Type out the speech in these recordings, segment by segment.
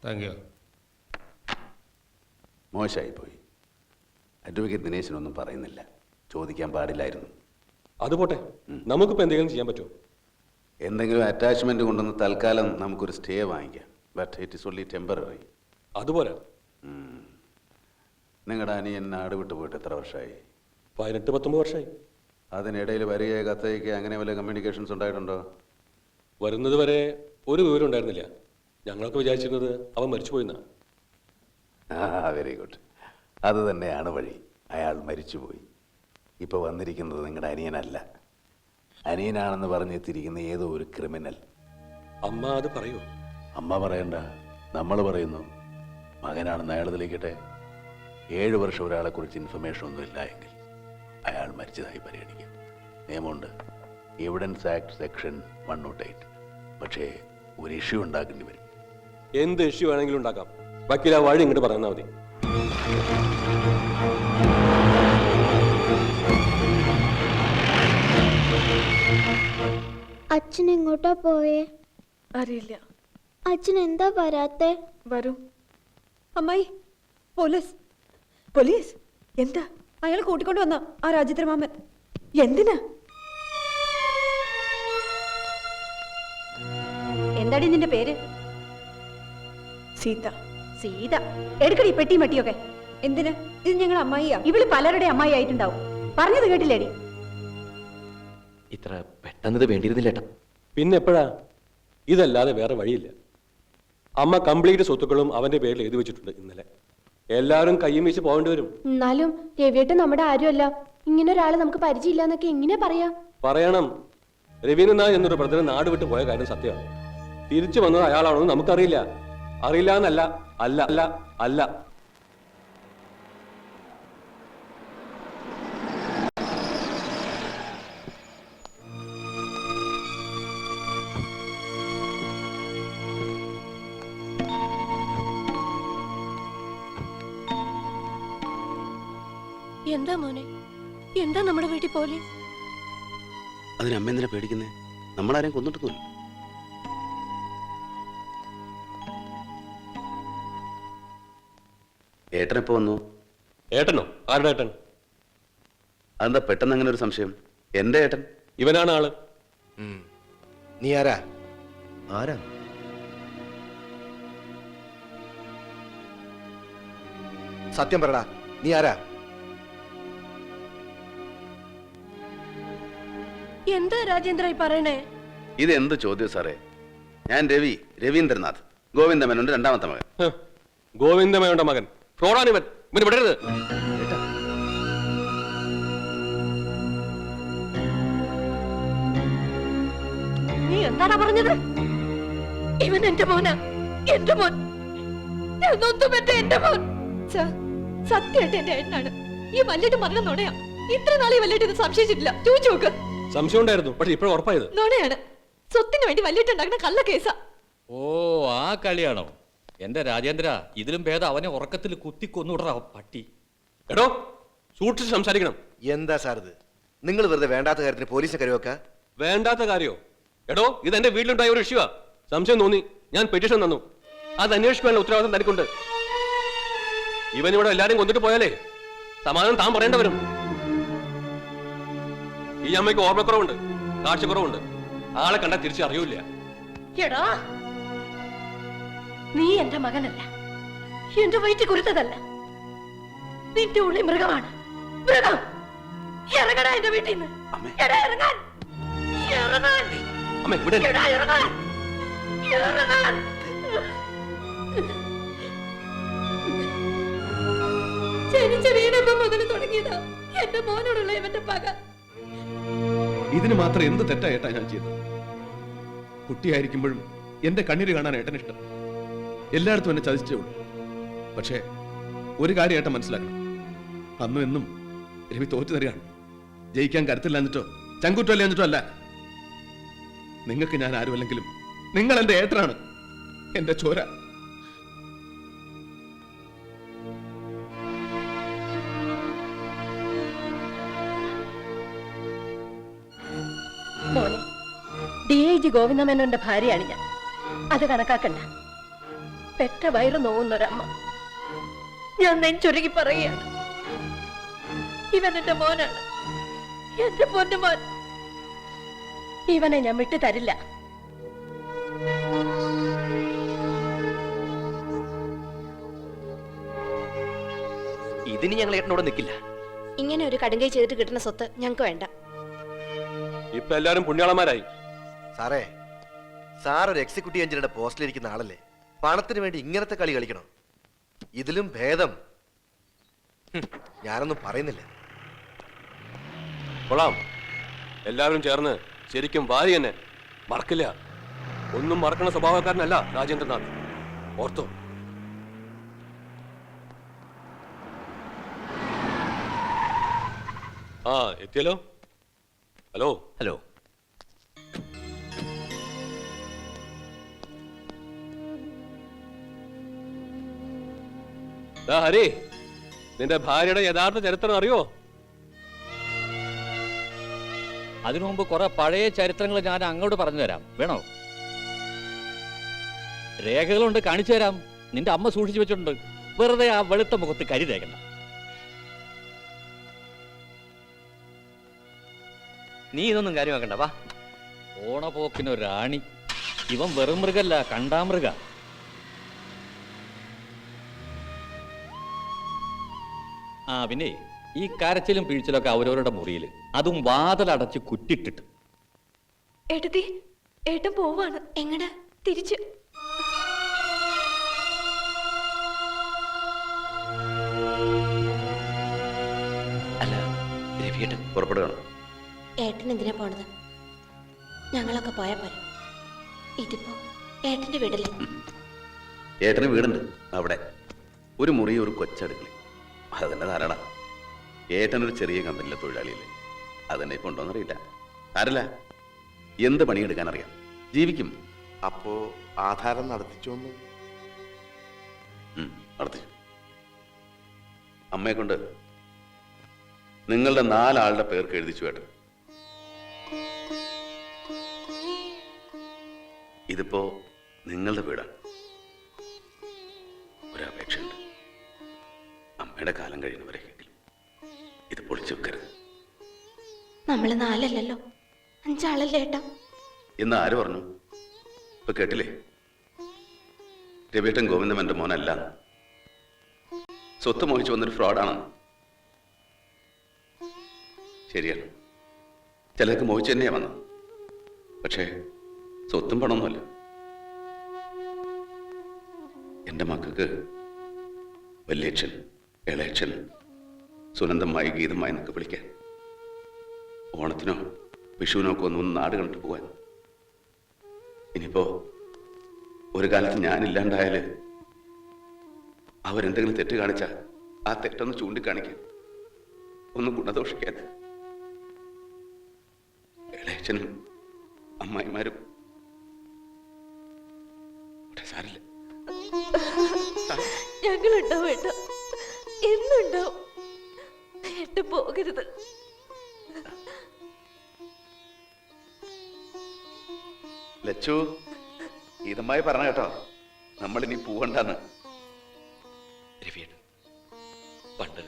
Thank you. മോശമായിപ്പോയി. Advocate ദിനേശനൊന്നും പറയുന്നില്ല. ചോദിക്കാൻ പാടില്ലായിരുന്നു. അതുപോട്ടെ, നമുക്കിപ്പോൾ എന്തെങ്കിലും ചെയ്യാൻ പറ്റുമോ? എന്തെങ്കിലും അറ്റാച്ച്മെന്റ് കൊണ്ടുവന്ന് തൽക്കാലം നമുക്കൊരു സ്റ്റേ വാങ്ങിക്കാം. But it is only temporary. അതുപോലെ നിങ്ങളുടെ അനിയൻ നാട് വിട്ടു പോയിട്ട് എത്ര വർഷമായി? 18-19 വർഷമായി. അതിനിടയിൽ വരികയോ കത്തയക്കുക അങ്ങനെ വല്ല കമ്മ്യൂണിക്കേഷൻസ് ഉണ്ടായിട്ടുണ്ടോ? വരുന്നത് വരെ ഒരു വിവരം ഉണ്ടായിരുന്നില്ല. ഞങ്ങളൊക്കെ വിചാരിച്ചിരുന്നത് അവൻ മരിച്ചുപോയിന്നാ. Very good. അത് തന്നെയാണ് വഴി. അയാൾ മരിച്ചുപോയി. ഇപ്പോൾ വന്നിരിക്കുന്നത് നിങ്ങളുടെ അനിയനല്ല. അനിയനാണെന്ന് പറഞ്ഞെത്തിയിരിക്കുന്ന ഏതോ ഒരു ക്രിമിനൽ. അമ്മ അത് പറയൂ? അമ്മ പറയണ്ട, നമ്മൾ പറയുന്നു. മകനാണെന്ന് അയാൾ തെളിയിക്കട്ടെ. 7 വർഷം ഒരാളെക്കുറിച്ച് ഇൻഫർമേഷൻ ഒന്നും ഇല്ല എങ്കിൽ അയാൾ മരിച്ചതായി പരിഗണിക്കാം. നിയമമുണ്ട്, എവിഡൻസ് ആക്ട് സെക്ഷൻ 108. പക്ഷേ ഒരു ഇഷ്യൂ ഉണ്ടാക്കേണ്ടി വരും. എന്ത് ഇഷ്യൂ വേണമെങ്കിലും ഉണ്ടാക്കാം. വക്കീൽ ആ വഴി ഇങ്ങോട്ട് പറഞ്ഞാൽ മതി. അച്ഛൻ എങ്ങോട്ടാ പോയേ? അറിയില്ല. അച്ഛൻ എന്താ വരാത്തെ? വരൂ. അമ്മായി, പോലീസ് പോലീസ്. എന്താ? അയാൾ കൂട്ടിക്കൊണ്ട് വന്ന ആ രാജേന്ദ്രമാമൻ. എന്തിനാ? എന്താടി നിന്റെ പേര്? സീത. സീത. എടുക്കടി പെട്ടി മട്ടിയൊക്കെ. എന്തിനാ? ഇത് ഞങ്ങൾ അമ്മായിയാ. ഇവള് പലരുടെ അമ്മായി ആയിട്ടുണ്ടാവും. പറഞ്ഞത് കേട്ടില്ലേടി? ഇത്ര പെട്ടെന്നത് വേണ്ടിയിരുന്നില്ല ഏട്ടാ. പിന്നെ എപ്പോഴാ? ഇതല്ലാതെ വേറെ വഴിയില്ല. അമ്മ കംപ്ലീറ്റ് സ്വത്തുക്കളും അവന്റെ പേരിൽ എഴുതി വെച്ചിട്ടുണ്ട്. ഇന്നലെ എല്ലാവരും കയ്യും വീശി പോകേണ്ടി വരും. എന്നാലും രവിയേട്ട് നമ്മുടെ ആരുമല്ല. ഇങ്ങനെ ഒരാളെ നമുക്ക് പരിചയമില്ല എന്നൊക്കെ എങ്ങനെ പറയാ? പറയണം. രവീന്ദ്രനാഥ് എന്നൊരു ബ്രദർ നാട് വിട്ട് പോയ കാര്യം സത്യമാണ്. തിരിച്ചു വന്നത് അയാളാണെന്ന് നമുക്കറിയില്ല. അറിയില്ല എന്നല്ല, അല്ല അല്ല അല്ല. എന്താ മോനെ, എന്താ നമ്മുടെ വീട്ടിൽ പോലീസ്? അതിന് അമ്മ എന്തിനാ പേടിക്കുന്നേ? നമ്മളാരെയും കൊന്നിട്ടൊന്നുമില്ല. ഏട്ടനെപ്പോ വന്നു? ഏട്ടനോ? ആരുടെ ഏട്ടൻ? അതെന്താ പെട്ടെന്ന് അങ്ങനെ ഒരു സംശയം? എന്റെ ഏട്ടൻ. ഇവനാണ് ആള്. നീ ആരാ? ആരാ? സത്യം പറടാ, നീ ആരാ? എന്താ രാജേന്ദ്ര പറയണേ? ഇത് എന്ത് ചോദ്യം സാറേ? ഞാൻ രവീന്ദ്രനാഥ്, ഗോവിന്ദമേനോന്റെ രണ്ടാമത്തെ മകൻ. ഗോവിന്ദമേനോന്റെ മകൻ. ഫ്രോഡാണിവൻ. ഇവന് വിടരുത്. നീ എന്താടാ പറഞ്ഞത്? ഇവൻ എന്റെ മോനാ, എന്റെ മോൻ. എന്റെ മോൻ. സത്യമായിട്ട് എന്റെ ഏട്ടനാണ്. ഈ വല്ലിട്ട് മരണം നുണയാ. ഇത്ര നാളെ വല്ലിട്ട് ഇത് സംശയിച്ചിട്ടില്ല. ചോദിച്ചു നോക്ക്. സംശയം ഉണ്ടായിരുന്നു, പക്ഷെ ഇപ്പോഴും ഉറപ്പായത് നുണയാണ്. സ്വത്തിന് വേണ്ടി വല്ലിട്ടുണ്ടാക്കുന്ന കള്ള കേസാ. ഓ, ആ കളിയാണോ? എന്റെ രാജേന്ദ്ര, ഇതിലും ഭേദം അവനെ ഉറക്കത്തിൽ കുത്തിക്കൊന്നുവിടറ പട്ടി. എടോ, സൂക്ഷിച്ച് സംസാരിക്കണം. എന്താ സാർ ഇത്? നിങ്ങൾ വെറുതെ വേണ്ടാത്ത കാര്യത്തിന് പോലീസിനെ കരുവെക്ക? വേണ്ടാത്ത കാര്യോ? എടോ, ഇത് എന്റെ വീട്ടിലുണ്ടായ ഒരു ഇഷ്യൂവാ. സംശയം തോന്നി, ഞാൻ പെറ്റീഷൻ തന്നു. അത് അന്വേഷിക്കാനുള്ള ഉത്തരവാദിത്തം തനിക്കുണ്ട്. ഇവനിവിടെ എല്ലാരും കൊന്നിട്ട് പോയാലേ സമാധാനം താൻ പറയേണ്ടി വരും. ഈ അമ്മയ്ക്ക് ഓർമ്മക്കുറവുണ്ട്, കാഴ്ചക്കുറവുണ്ട്. ആളെ കണ്ടാൽ തിരിച്ചറിയൂല. എടാ, നീ എന്റെ മകനല്ല, എന്റെ വയറ്റിൽ കുരുത്തതല്ല. നിന്റെ ഉള്ളിൽ മൃഗമാണ്. മൃഗം. ഇറങ്ങടാ എന്റെ വീട്ടിൽ നിന്ന്. എടാ, ഇറങ്ങാൻ. ഇറങ്ങാൻ. അമ്മ ഇവിടെ എടാ, ഇറങ്ങാൻ. ഇറങ്ങാൻ. ജനിച്ച വീണപ്പം മുതൽ തുടങ്ങിയതാ എന്റെ മോനോടുള്ള ഇവന്റെ പക. ഇതിന് മാത്രം എന്ത് തെറ്റാ ഏട്ടാ ഞാൻ ചെയ്തത്? കുട്ടിയായിരിക്കുമ്പോഴും എന്റെ കണ്ണീര് കാണാൻ ഏട്ടൻ ഇഷ്ടം. എല്ലായിടത്തും എന്നെ ചതിച്ചേ ഉള്ളൂ. പക്ഷേ ഒരു കാര്യം ഏട്ടൻ മനസ്സിലാക്കണം, അന്നും എന്നും രവി തോറ്റു തരികയാണ്. ജയിക്കാൻ കരുത്തില്ല എന്നിട്ടോ ചങ്കൂറ്റല്ല എന്നിട്ടോ അല്ല. നിങ്ങൾക്ക് ഞാൻ ആരുമല്ലെങ്കിലും നിങ്ങൾ എന്റെ ഏട്ടനാണ്, എന്റെ ചോര. മോനെ, DIG ഗോവിന്ദമേനോന്റെ ഭാര്യയാണ് ഞാൻ. അത് കണക്കാക്കണ്ട. പെറ്റ വയറ് നോവുന്നൊരമ്മ. ഞാൻ നെഞ്ചൊരുക്കി പറയുകയാണ്, ഇവൻ എന്റെ മോനാണ്, എന്റെ പൊന്നു മോൻ. ഇവനെ ഞാൻ വിട്ടു തരില്ല. ഇതിന് ഞങ്ങൾ ഏട്ടനോട് നിൽക്കില്ല. ഇങ്ങനെ ഒരു കടുങ്കൈ ചെയ്തിട്ട് കിട്ടുന്ന സ്വത്ത് ഞങ്ങൾക്ക് വേണ്ട. ഇപ്പൊ എല്ലാരും പുണ്യാളന്മാരായി. സാറേ, സാർ ഒരു എക്സിക്യൂട്ടീവ് എഞ്ചിനീയറുടെ പോസ്റ്റിലിരിക്കുന്ന ആളല്ലേ? പണത്തിന് വേണ്ടി ഇങ്ങനത്തെ കളി കളിക്കണം? ഇതിലും ഭേദം. ഞാനൊന്നും പറയുന്നില്ല. കൊള്ളാം. എല്ലാവരും ചേർന്ന് ശരിക്കും വാരി തന്നെ. മറക്കില്ല, ഒന്നും മറക്കണ സ്വഭാവക്കാരനല്ല രാജേന്ദ്രനാഥ്. ഓർത്തോ? ആ, എത്തിയല്ലോ. ഹലോ. ഹലോ. ഹരി, നിന്റെ ഭാര്യയുടെ യഥാർത്ഥ ചരിത്രം അറിയോ? അതിനു മുമ്പ് കുറെ പഴയ ചരിത്രങ്ങൾ ഞാൻ അങ്ങോട്ട് പറഞ്ഞു തരാം. വേണോ? രേഖകളുണ്ട്, കാണിച്ചു തരാം. നിന്റെ അമ്മ സൂക്ഷിച്ചു വെച്ചിട്ടുണ്ട്. വെറുതെ ആ വെളുത്ത മുഖത്ത് കരി തേക്കണ്ട. നീ ഇതൊന്നും കാര്യമാക്കണ്ട, വാ. ഓണപ്പോക്കിനൊരു റാണി. ഇവൻ വെറും മൃഗല്ല, കണ്ടാമൃഗ. ആ പിന്നെ ഈ കരച്ചിലും പിഴിച്ചിലൊക്കെ അവരവരുടെ മുറിയിൽ, അതും വാതിലടച്ച് കുറ്റിട്ടിട്ട്. ഏട്ടത്തി, ഏട്ടൻ പോവാണ്. എങ്ങടാ? തിരിച്ച്. അല്ല, രവിയേട്ടൻ പുറപ്പെടുകയാണ്. ഏട്ടൻ എന്തിനാ പോണത്? ഞങ്ങളൊക്കെ പോയാ പോരെ. ഇതിപ്പോ ഏട്ടന്റെ വീടല്ലേ? ഏട്ടന് വീടുണ്ട് അവിടെ. ഒരു മുറി, ഒരു കൊച്ചടുക്കളി. അത് തന്നെ ധാരാളം. ഏട്ടനൊരു ചെറിയ കമ്പനിയിലെ തൊഴിലാളിയല്ലേ, അതെന്നെ കൊണ്ടോന്നറിയില്ല. ആരല്ല, എന്ത് പണിയെടുക്കാൻ അറിയാം, ജീവിക്കും. അപ്പോ ആധാരം നടത്തിച്ചോന്ന്? നടത്തിച്ചു. അമ്മയെ കൊണ്ട് നിങ്ങളുടെ 4 ആളുടെ പേർക്ക് എഴുതിച്ചു ഏട്ടൻ. ഇതിപ്പോ നിങ്ങളുടെ വീടാണ്. ഒരപേക്ഷയുണ്ട്. അമ്മയുടെ കാലം കഴിയുന്നവരെങ്കിലും ഇത് പൊളിച്ചു വെക്കരുത്. നമ്മള് 4 അല്ലല്ലോ, 5 ആളല്ലേ ഏട്ടാ? എന്ന് ആര് പറഞ്ഞു? ഇപ്പൊ കേട്ടില്ലേ? രവിയേട്ടൻ ഗോവിന്ദൻ എന്റെ മോനല്ല, സ്വത്ത് മോഹിച്ചു വന്നൊരു ഫ്രോഡാണെന്ന്. ശരിയാണ്, ചിലർക്ക് മോഹിച്ചു തന്നെയാ വന്നത്. പക്ഷേ സ്വത്തും പണമൊന്നുമല്ല. എന്റെ മക്കൾക്ക് വല്യച്ഛൻ, ഇളയച്ഛൻ, സുനന്ദമായി, ഗീതമായി എന്നൊക്കെ വിളിക്കാൻ, ഓണത്തിനോ വിഷുവിനോ ഒക്കെ ഒന്ന് നാട് കണ്ടിട്ട് പോവാൻ. ഇനിയിപ്പോ ഒരു കാലത്ത് ഞാനില്ലാണ്ടായാല് അവരെന്തെങ്കിലും തെറ്റ് കാണിച്ചാൽ ആ തെറ്റൊന്ന് ചൂണ്ടിക്കാണിക്കാൻ, ഒന്ന് ഗുണദോഷിക്കാൻ. ഇളയച്ഛനും അമ്മായിമാരും സാരില്ല. ഞങ്ങളുണ്ടാവും ഏട്ടാ, എന്നുണ്ടാവും. ഏട്ട പോകരുത്. ലച്ചു, ഗീതമായി പറഞ്ഞ കേട്ടോ, നമ്മളിനി പോവണ്ടെന്ന്. രവിയേട്ടൻ, പണ്ട്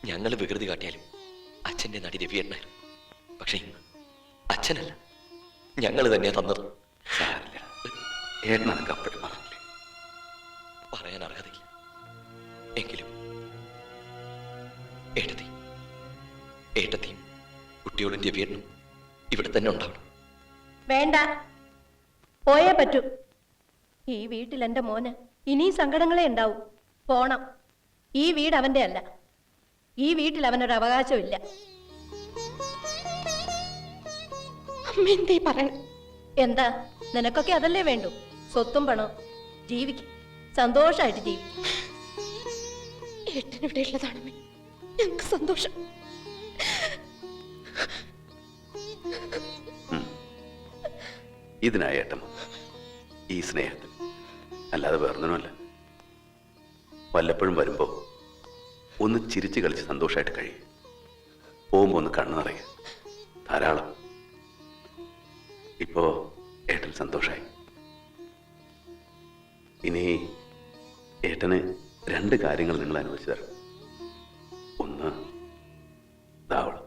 ഞങ്ങൾ വികൃതി കാട്ടിയാലും അച്ഛൻ്റെ നടി രവിയേട്ടനായിരുന്നു. പക്ഷെ ഇന്ന് അച്ഛനല്ല, ഞങ്ങൾ തന്നെയാ തന്നത്. സാരില്ല, ഏട്ടനതൊക്കെ അപ്പോഴും പറഞ്ഞില്ലേ. പറയാൻ അർഹതയില്ല. എങ്കിലും ഏട്ടത്തിയും കുട്ടിയോടും രവിയേട്ടനും ഇവിടെ തന്നെ ഉണ്ടാവണം. വേണ്ട, പോയേ പറ്റൂ. ഈ വീട്ടിൽ എന്റെ മോന് ഇനിയും സങ്കടങ്ങളെ ഉണ്ടാവും. പോണം. ഈ വീട് അവന്റെ അല്ല. ഈ വീട്ടിൽ അവനൊരു അവകാശമില്ല. അമ്മ എന്തേ പറയണ? എന്താ, നിനക്കൊക്കെ അതല്ലേ വേണ്ടു? സ്വത്തും പണവും. ജീവിക്കും, സന്തോഷമായിട്ട് ജീവിക്കും. ഏട്ടനിവിടെ ഉള്ളതാണ് ഞങ്ങൾക്ക് സന്തോഷം. ഇതിനായി ഏട്ടൻ ഈ സ്നേഹത്തിൽ, അല്ലാതെ വേറൊന്നിനുമല്ല. വല്ലപ്പോഴും വരുമ്പോ ഒന്ന് ചിരിച്ചു കളിച്ച് സന്തോഷമായിട്ട് കഴിയും. പോകുമ്പോ ഒന്ന് കണ്ണു നിറയുക, ധാരാളം. ഇപ്പോ ഏട്ടൻ സന്തോഷമായി. ഇനി ഏട്ടന് 2 കാര്യങ്ങൾ നിങ്ങൾ അനുവദിച്ചു തരണം. ഒന്ന് ദാവളം.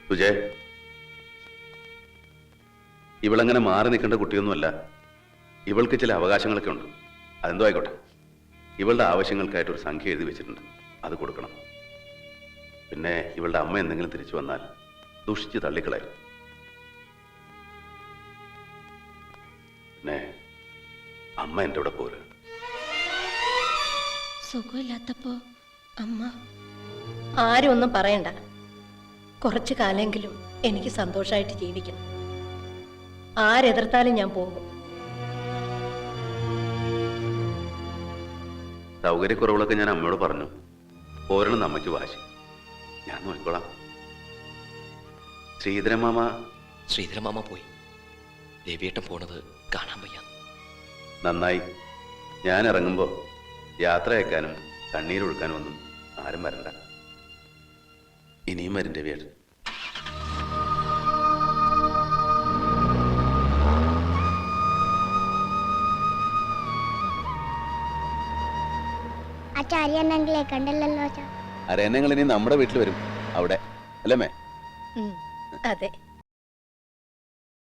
സുജയ്, ഇവളങ്ങനെ മാറി നിൽക്കേണ്ട കുട്ടിയൊന്നുമല്ല. ഇവൾക്ക് ചില അവകാശങ്ങളൊക്കെ ഉണ്ട്. അതെന്തോ ആയിക്കോട്ടെ. ഇവളുടെ ആവശ്യങ്ങൾക്കായിട്ട് ഒരു സംഖ്യ എഴുതി വെച്ചിട്ടുണ്ട്, അത് കൊടുക്കണം. പിന്നെ ഇവളുടെ അമ്മ എന്തെങ്കിലും തിരിച്ചു വന്നാൽ ദുഷിച്ച് തള്ളിക്കളയും. പിന്നെ അമ്മ എൻ്റെ കൂടെ പോര്. സുഖമില്ലാത്തപ്പോ അമ്മ ആരും ഒന്നും പറയണ്ട. കുറച്ചു കാലെങ്കിലും എനിക്ക് സന്തോഷമായിട്ട് ജീവിക്കണം. ആരെതിർത്താലും ഞാൻ പോകും. സൗകര്യക്കുറവുകളൊക്കെ ഞാൻ അമ്മയോട് പറഞ്ഞു. പോരണം അമ്മയ്ക്ക് വാശി. ഞാൻ നോക്കിക്കോളാം. ശ്രീധരമാമ ശ്രീധരമാമ പോയി. രവിയേട്ടൻ പോണത് കാണാൻ വയ്യ. നന്നായി. ഞാൻ ഇറങ്ങുമ്പോൾ യാത്ര അയക്കാനും കണ്ണീരൊഴുക്കാനും ഒന്നും ആരും വരണ്ട. ഇനിയും വരും രവിയേട്ടൻ. കണ്ടല്ലോ. അരയന്നങ്ങൾ ഇനി നമ്മുടെ വീട്ടിൽ വരും. അവിടെ അല്ലേ മേ? അതെ.